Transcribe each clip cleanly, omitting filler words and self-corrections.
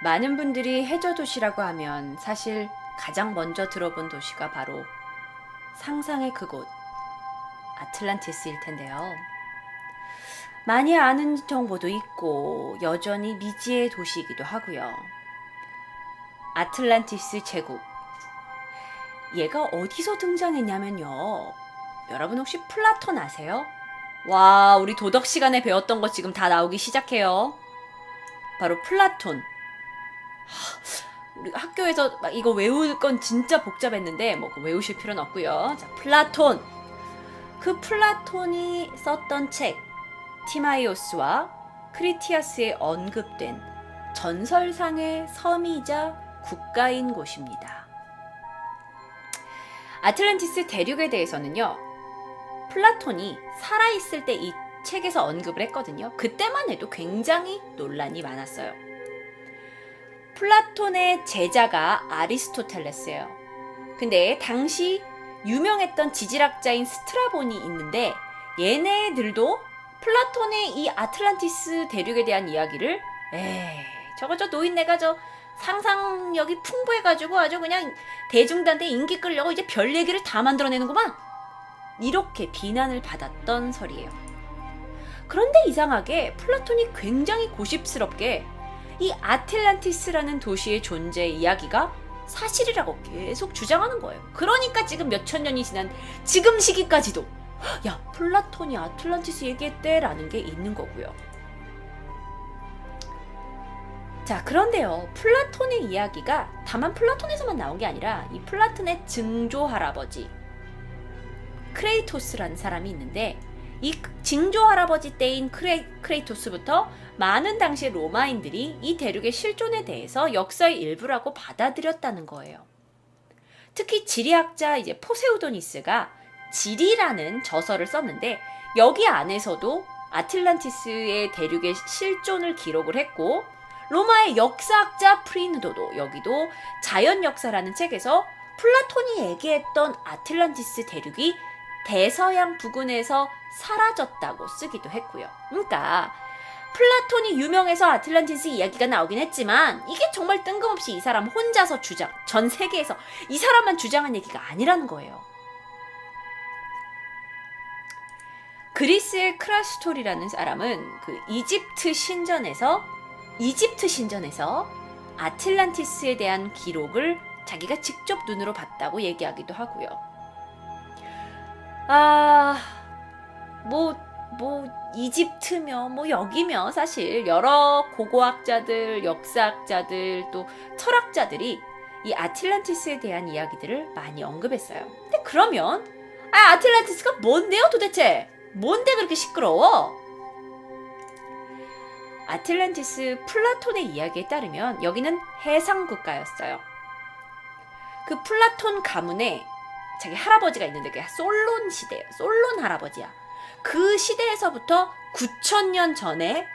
많은 분들이 해저 도시라고 하면 사실 가장 먼저 들어본 도시가 바로 상상의 그곳 아틀란티스일 텐데요. 많이 아는 정보도 있고 여전히 미지의 도시이기도 하고요. 아틀란티스 제국. 얘가 어디서 등장했냐면요. 여러분 혹시 플라톤 아세요? 와, 우리 도덕 시간에 배웠던 거 지금 다 나오기 시작해요. 바로 플라톤. 우리 학교에서 막 이거 외울 건 진짜 복잡했는데 뭐 외우실 필요는 없고요. 자, 플라톤. 그 플라톤이 썼던 책 티마이오스와 크리티아스에 언급된 전설상의 섬이자 국가인 곳입니다. 아틀란티스 대륙에 대해서는요, 플라톤이 살아있을 때 이 책에서 언급을 했거든요. 그때만 해도 굉장히 논란이 많았어요. 플라톤의 제자가 아리스토텔레스예요. 근데 당시 유명했던 지질학자인 스트라본이 있는데 얘네들도 플라톤의 이 아틀란티스 대륙에 대한 이야기를 저거 저 노인네가 저 상상력이 풍부해가지고 아주 그냥 대중단테 인기 끌려고 이제 별 얘기를 다 만들어내는구만, 이렇게 비난을 받았던 설이에요. 그런데 이상하게 플라톤이 굉장히 고집스럽게 이 아틀란티스라는 도시의 존재 이야기가 사실이라고 계속 주장하는 거예요. 그러니까 지금 몇천 년이 지난 지금 시기까지도 야, 플라톤이 아틀란티스 얘기했대 라는 게 있는 거고요. 자, 그런데요, 플라톤의 이야기가 다만 플라톤에서만 나온 게 아니라 이 플라톤의 증조 할아버지 크레이토스라는 사람이 있는데, 이 증조 할아버지 때인 크레이토스부터 많은 당시 로마인들이 이 대륙의 실존에 대해서 역사의 일부라고 받아들였다는 거예요. 특히 지리학자 이제 포세우도니스가 지리라는 저서를 썼는데, 여기 안에서도 아틀란티스의 대륙의 실존을 기록을 했고, 로마의 역사학자 프리누도도 여기도 자연 역사라는 책에서 플라톤이 얘기했던 아틀란티스 대륙이 대서양 부근에서 사라졌다고 쓰기도 했고요. 그러니까 플라톤이 유명해서 아틀란티스 이야기가 나오긴 했지만 이게 정말 뜬금없이 이 사람 혼자서 전 세계에서 이 사람만 주장한 얘기가 아니라는 거예요. 그리스의 크라스토리라는 사람은 그 이집트 신전에서 아틀란티스에 대한 기록을 자기가 직접 눈으로 봤다고 얘기하기도 하고요. 이집트며 여기며 사실 여러 고고학자들, 역사학자들, 또 철학자들이 이 아틀란티스에 대한 이야기들을 많이 언급했어요. 근데 그러면 아틀란티스가 뭔데요 도대체? 뭔데 그렇게 시끄러워? 아틀란티스 플라톤의 이야기에 따르면 여기는 해상국가였어요. 그 플라톤 가문에 자기 할아버지가 있는데 그게 솔론 시대예요. 솔론 할아버지야. 그 시대에서부터 9,000년 전에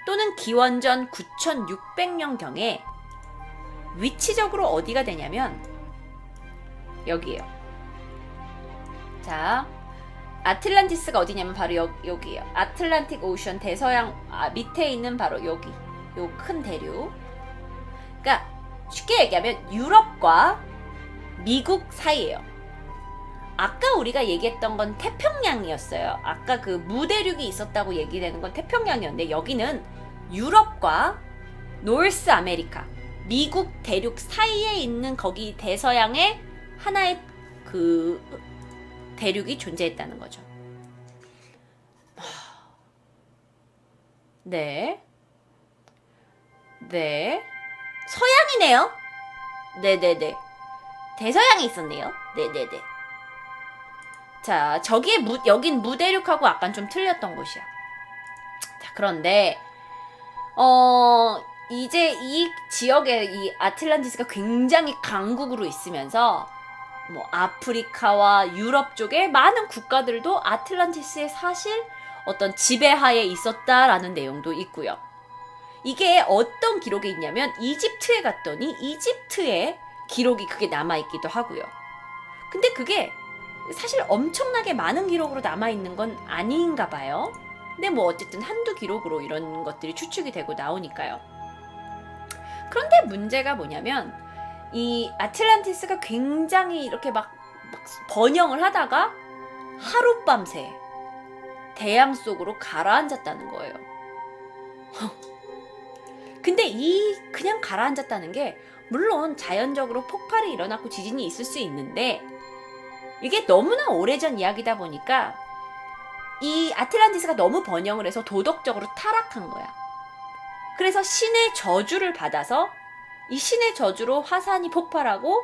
또는 기원전 9,600년경에 위치적으로 어디가 되냐면 여기예요. 자, 아틀란티스가 어디냐면 바로 여기예요. 아틀란틱 오션, 대서양 밑에 있는 바로 여기, 요 큰 대륙. 그러니까 쉽게 얘기하면 유럽과 미국 사이예요. 아까 우리가 얘기했던 건 태평양이었어요. 아까 그 무대륙이 있었다고 얘기되는 건 태평양이었는데 여기는 유럽과 노스 아메리카, 미국 대륙 사이에 있는 거기 대서양의 하나의 그 대륙이 존재했다는 거죠. 네. 서양이네요. 네네네. 대서양이 있었네요. 네네네. 자, 여긴 무대륙하고 약간 좀 틀렸던 곳이야. 자, 그런데 이제 이 지역에 이 아틀란티스가 굉장히 강국으로 있으면서 아프리카와 유럽 쪽에 많은 국가들도 아틀란티스의 사실 어떤 지배하에 있었다라는 내용도 있고요. 이게 어떤 기록에 있냐면 이집트에 갔더니 이집트에 기록이 그게 남아있기도 하고요. 근데 그게 사실 엄청나게 많은 기록으로 남아있는 건 아닌가 봐요. 근데 어쨌든 한두 기록으로 이런 것들이 추측이 되고 나오니까요. 그런데 문제가 뭐냐면 이 아틀란티스가 굉장히 이렇게 막 번영을 하다가 하룻밤새 대양 속으로 가라앉았다는 거예요. 근데 이 그냥 가라앉았다는 게 물론 자연적으로 폭발이 일어났고 지진이 있을 수 있는데 이게 너무나 오래전 이야기다 보니까 이 아틀란티스가 너무 번영을 해서 도덕적으로 타락한 거야. 그래서 신의 저주를 받아서 이 신의 저주로 화산이 폭발하고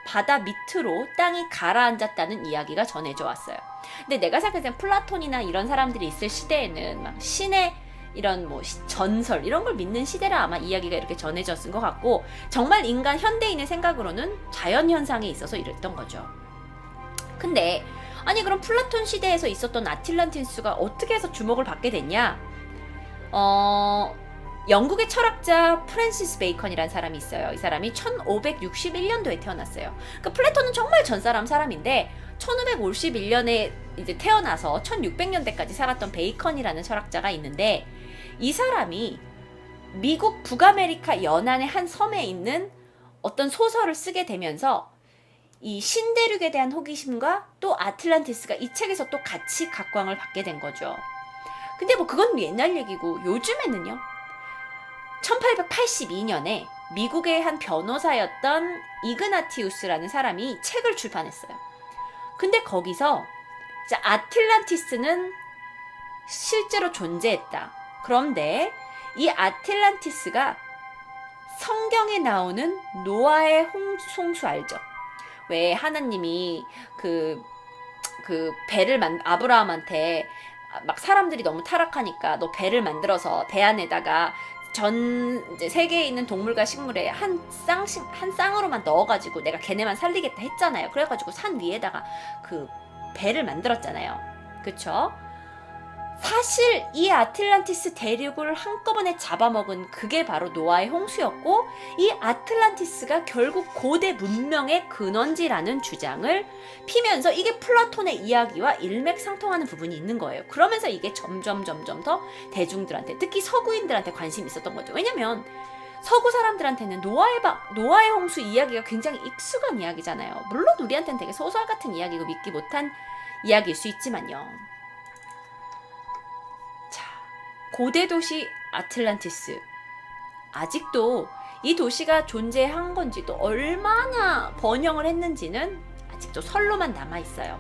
바다 밑으로 땅이 가라앉았다는 이야기가 전해져 왔어요. 근데 내가 생각할 땐 플라톤이나 이런 사람들이 있을 시대에는 막 신의 이런 뭐 전설 이런 걸 믿는 시대라 아마 이야기가 이렇게 전해졌은 것 같고 정말 인간 현대인의 생각으로는 자연현상에 있어서 이랬던 거죠. 근데 아니 그럼 플라톤 시대에서 있었던 아틀란티스가 어떻게 해서 주목을 받게 됐냐? 영국의 철학자 프랜시스 베이컨이라는 사람이 있어요. 이 사람이 1561년도에 태어났어요. 그러니까 플라톤은 정말 사람인데 1551년에 이제 태어나서 1600년대까지 살았던 베이컨이라는 철학자가 있는데 이 사람이 미국 북아메리카 연안의 한 섬에 있는 어떤 소설을 쓰게 되면서 이 신대륙에 대한 호기심과 또 아틀란티스가 이 책에서 또 같이 각광을 받게 된 거죠. 근데 뭐 그건 옛날 얘기고 요즘에는요. 1882년에 미국의 한 변호사였던 이그나티우스라는 사람이 책을 출판했어요. 근데 거기서 아틀란티스는 실제로 존재했다. 그런데 이 아틀란티스가 성경에 나오는 노아의 홍수 알죠? 왜 하나님이 그 배를 아브라함한테 막 사람들이 너무 타락하니까 너 배를 만들어서 배 안에다가 전 이제 세계에 있는 동물과 식물에 한 쌍으로만 넣어가지고 내가 걔네만 살리겠다 했잖아요. 그래가지고 산 위에다가 그 배를 만들었잖아요. 그쵸? 사실 이 아틀란티스 대륙을 한꺼번에 잡아먹은 그게 바로 노아의 홍수였고 이 아틀란티스가 결국 고대 문명의 근원지라는 주장을 피면서 이게 플라톤의 이야기와 일맥상통하는 부분이 있는 거예요. 그러면서 이게 점점 더 대중들한테 특히 서구인들한테 관심이 있었던 거죠. 왜냐면 서구 사람들한테는 노아의 홍수 이야기가 굉장히 익숙한 이야기잖아요. 물론 우리한테는 되게 소설 같은 이야기고 믿기 못한 이야기일 수 있지만요. 고대 도시 아틀란티스 아직도 이 도시가 존재한 건지 또 얼마나 번영을 했는지는 아직도 설로만 남아있어요.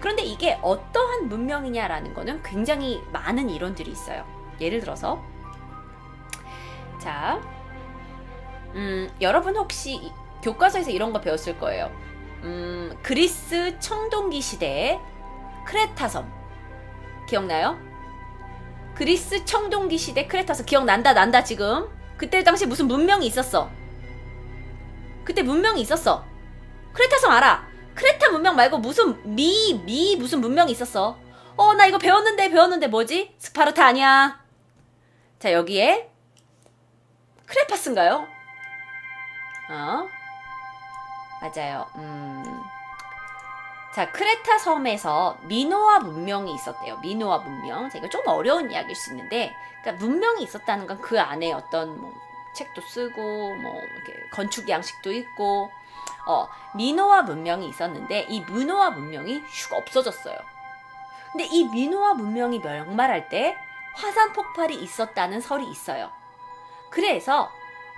그런데 이게 어떠한 문명이냐라는 거는 굉장히 많은 이론들이 있어요. 예를 들어서 자, 여러분 혹시 교과서에서 이런 거 배웠을 거예요. 그리스 청동기 시대의 크레타섬 기억나요? 그리스 청동기 시대 크레타섬 기억난다 지금. 그때 당시 무슨 문명이 있었어. 그때 문명이 있었어. 크레타섬 알아. 크레타 문명 말고 무슨 무슨 문명이 있었어. 나 이거 배웠는데 뭐지? 스파르타 아니야. 자 여기에 크레파스인가요? 맞아요. 자, 크레타 섬에서 미노아 문명이 있었대요. 미노아 문명. 자, 이거 좀 어려운 이야기일 수 있는데, 그러니까 문명이 있었다는 건 그 안에 어떤 뭐 책도 쓰고, 뭐 이렇게 건축 양식도 있고, 미노아 문명이 있었는데 이 미노아 문명이 슉 없어졌어요. 근데 이 미노아 문명이 멸망할 때 화산 폭발이 있었다는 설이 있어요. 그래서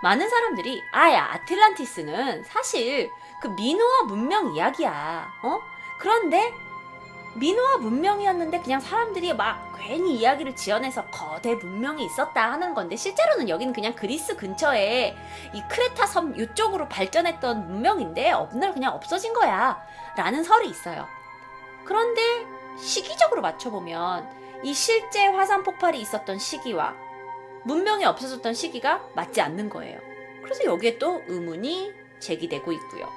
많은 사람들이 아틀란티스는 사실 그 미노아 문명 이야기야. 그런데 미노아 문명이었는데 그냥 사람들이 막 괜히 이야기를 지어내서 거대 문명이 있었다 하는 건데 실제로는 여기는 그냥 그리스 근처에 이 크레타 섬 이쪽으로 발전했던 문명인데 어느 날 그냥 없어진 거야 라는 설이 있어요. 그런데 시기적으로 맞춰보면 이 실제 화산 폭발이 있었던 시기와 문명이 없어졌던 시기가 맞지 않는 거예요. 그래서 여기에 또 의문이 제기되고 있고요.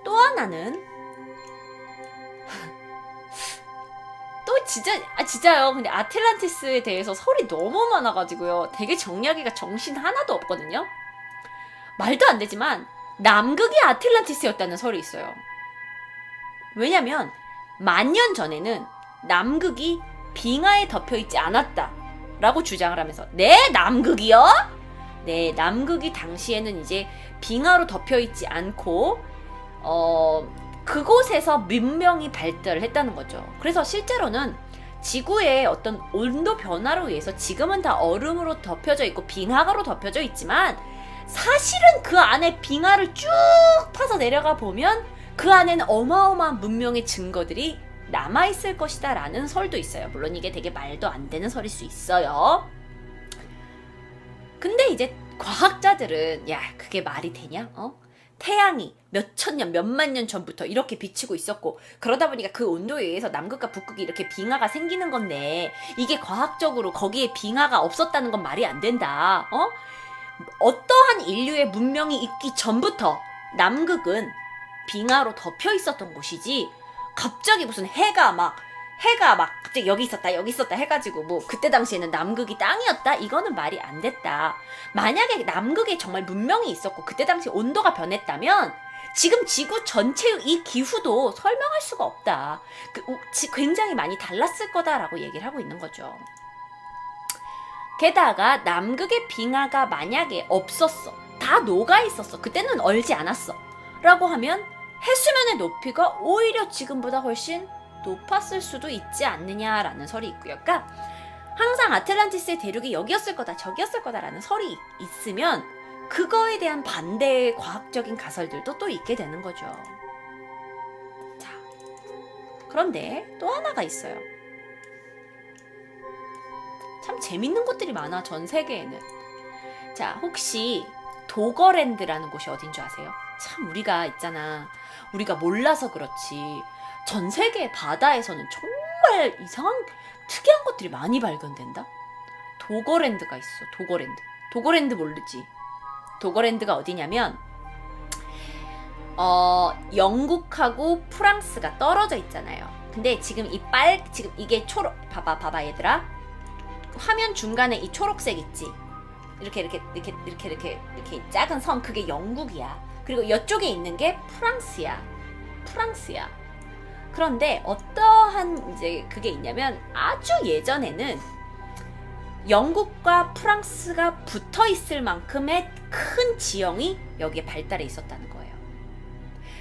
또 하나는 또 진짜요. 근데 아틀란티스에 대해서 설이 너무 많아가지고요. 되게 정리하기가 정신 하나도 없거든요. 말도 안 되지만 남극이 아틀란티스였다는 설이 있어요. 왜냐면 10,000년 전에는 남극이 빙하에 덮여있지 않았다 라고 주장을 하면서 네? 남극이요? 네, 남극이 당시에는 이제 빙하로 덮여 있지 않고 그곳에서 문명이 발달을 했다는 거죠. 그래서 실제로는 지구의 어떤 온도 변화로 의해서 지금은 다 얼음으로 덮여져 있고 빙하가로 덮여져 있지만 사실은 그 안에 빙하를 쭉 파서 내려가 보면 그 안에는 어마어마한 문명의 증거들이 남아있을 것이다 라는 설도 있어요. 물론 이게 되게 말도 안 되는 설일 수 있어요. 근데 이제 과학자들은 야 그게 말이 되냐? 태양이 몇천 년, 몇만 년 전부터 이렇게 비치고 있었고 그러다 보니까 그 온도에 의해서 남극과 북극이 이렇게 빙하가 생기는 건데 이게 과학적으로 거기에 빙하가 없었다는 건 말이 안 된다. 어떠한 인류의 문명이 있기 전부터 남극은 빙하로 덮여 있었던 곳이지 갑자기 무슨 해가 막 갑자기 여기 있었다 해가지고 뭐 그때 당시에는 남극이 땅이었다? 이거는 말이 안 됐다. 만약에 남극에 정말 문명이 있었고 그때 당시 온도가 변했다면 지금 지구 전체의 이 기후도 설명할 수가 없다. 굉장히 많이 달랐을 거다라고 얘기를 하고 있는 거죠. 게다가 남극의 빙하가 만약에 없었어. 다 녹아 있었어. 그때는 얼지 않았어. 라고 하면 해수면의 높이가 오히려 지금보다 훨씬 높았을 수도 있지 않느냐라는 설이 있고요. 그러니까 항상 아틀란티스의 대륙이 여기였을 거다 저기였을 거다라는 설이 있으면 그거에 대한 반대의 과학적인 가설들도 또 있게 되는 거죠. 자, 그런데 또 하나가 있어요. 참 재밌는 곳들이 많아 전 세계에는. 자, 혹시 도거랜드라는 곳이 어딘 줄 아세요? 참 우리가 있잖아. 우리가 몰라서 그렇지 전 세계 바다에서는 정말 이상한 특이한 것들이 많이 발견된다. 도거랜드가 있어. 도거랜드 모르지? 도거랜드가 어디냐면 영국하고 프랑스가 떨어져 있잖아요. 근데 지금 지금 이게 초록 봐봐 얘들아. 화면 중간에 이 초록색 있지? 이렇게 작은 선 그게 영국이야. 그리고 이쪽에 있는 게 프랑스야. 그런데 어떠한 이제 그게 있냐면 아주 예전에는 영국과 프랑스가 붙어 있을 만큼의 큰 지형이 여기에 발달해 있었다는 거예요.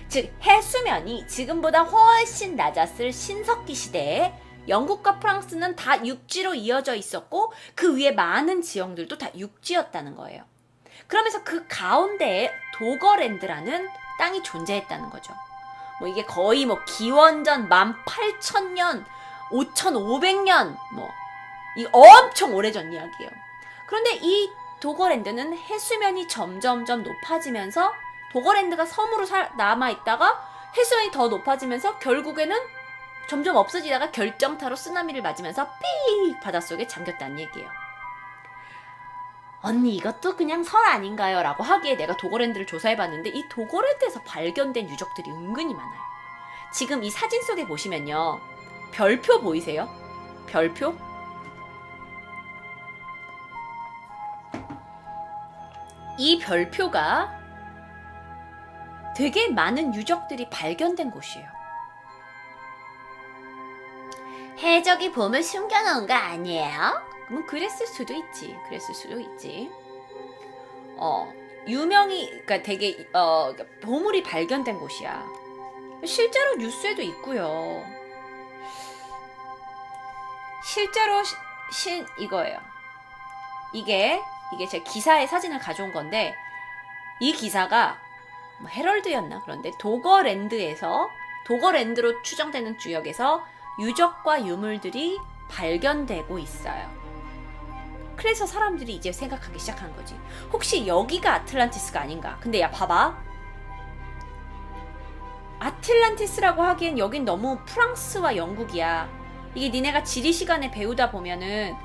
즉 해수면이 지금보다 훨씬 낮았을 신석기 시대에 영국과 프랑스는 다 육지로 이어져 있었고 그 위에 많은 지형들도 다 육지였다는 거예요. 그러면서 그 가운데에 도거랜드라는 땅이 존재했다는 거죠. 뭐 이게 거의 뭐 기원전 18,000년, 5,500년 이 엄청 오래전 이야기예요. 그런데 이 도거랜드는 해수면이 점점점 높아지면서 도거랜드가 섬으로 남아있다가 해수면이 더 높아지면서 결국에는 점점 없어지다가 결정타로 쓰나미를 맞으면서 삑 바닷속에 잠겼다는 얘기예요. 언니 이것도 그냥 설 아닌가요? 라고 하기에 내가 도거랜드를 조사해봤는데 이 도거랜드에서 발견된 유적들이 은근히 많아요. 지금 이 사진 속에 보시면요. 별표 보이세요? 별표? 이 별표가 되게 많은 유적들이 발견된 곳이에요. 해적이 봄을 숨겨놓은 거 아니에요? 그럼 그랬을 수도 있지. 그러니까 되게 보물이 발견된 곳이야. 실제로 뉴스에도 있고요. 실제로 이거예요. 이게 제가 기사의 사진을 가져온 건데 이 기사가 헤럴드였나? 그런데 도거랜드로 추정되는 지역에서 유적과 유물들이 발견되고 있어요. 그래서 사람들이 이제 생각하기 시작한 거지. 혹시 여기가 아틀란티스가 아닌가? 근데 야 봐봐. 아틀란티스라고 하기엔 여긴 너무 프랑스와 영국이야. 이게 니네가 지리 시간에 배우다 보면은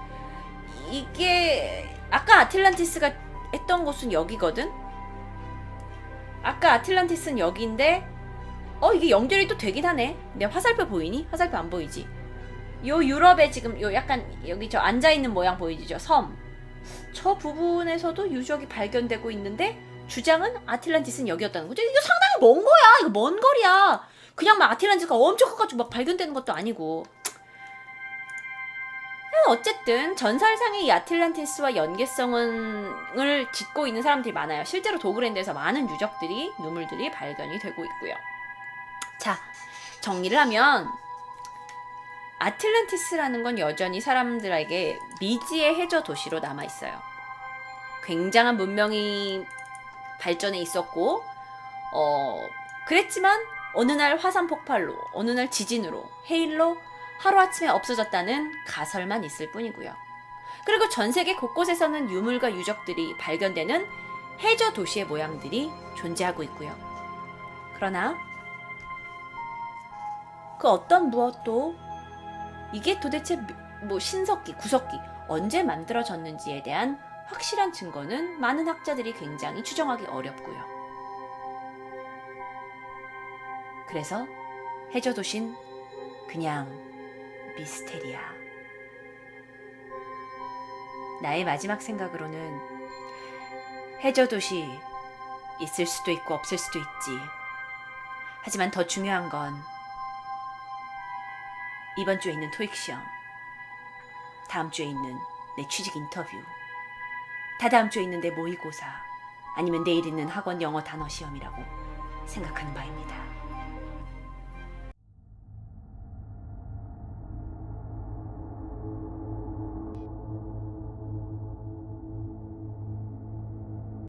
이게 아까 아틀란티스가 했던 곳은 여기거든? 아까 아틀란티스는 여기인데 이게 연결이 또 되긴 하네. 내 화살표 보이니? 화살표 안 보이지? 요 유럽에 지금 요 약간 여기 저 앉아있는 모양 보이지? 저 섬. 저 부분에서도 유적이 발견되고 있는데 주장은 아틀란티스는 여기였다는 거죠. 이거 상당히 먼 거야. 이거 먼 거리야. 그냥 막 아틀란티스가 엄청 커가지고 막 발견되는 것도 아니고. 어쨌든 전설상의 이 아틀란티스와 연계성을 짓고 있는 사람들이 많아요. 실제로 도그랜드에서 많은 유적들이, 유물들이 발견이 되고 있고요. 자, 정리를 하면 아틀란티스라는 건 여전히 사람들에게 미지의 해저 도시로 남아있어요. 굉장한 문명이 발전해 있었고 그랬지만 어느 날 화산 폭발로, 어느 날 지진으로, 해일로 하루아침에 없어졌다는 가설만 있을 뿐이고요. 그리고 전 세계 곳곳에서는 유물과 유적들이 발견되는 해저 도시의 모양들이 존재하고 있고요. 그러나 그 어떤 무엇도 이게 도대체 신석기, 구석기 언제 만들어졌는지에 대한 확실한 증거는 많은 학자들이 굉장히 추정하기 어렵고요. 그래서 해저 도시는 그냥 미스테리야. 나의 마지막 생각으로는 해저 도시 있을 수도 있고 없을 수도 있지. 하지만 더 중요한 건 이번 주에 있는 토익 시험, 다음 주에 있는 내 취직 인터뷰, 다다음 주에 있는 내 모의고사, 아니면 내일 있는 학원 영어 단어 시험이라고 생각하는 바입니다.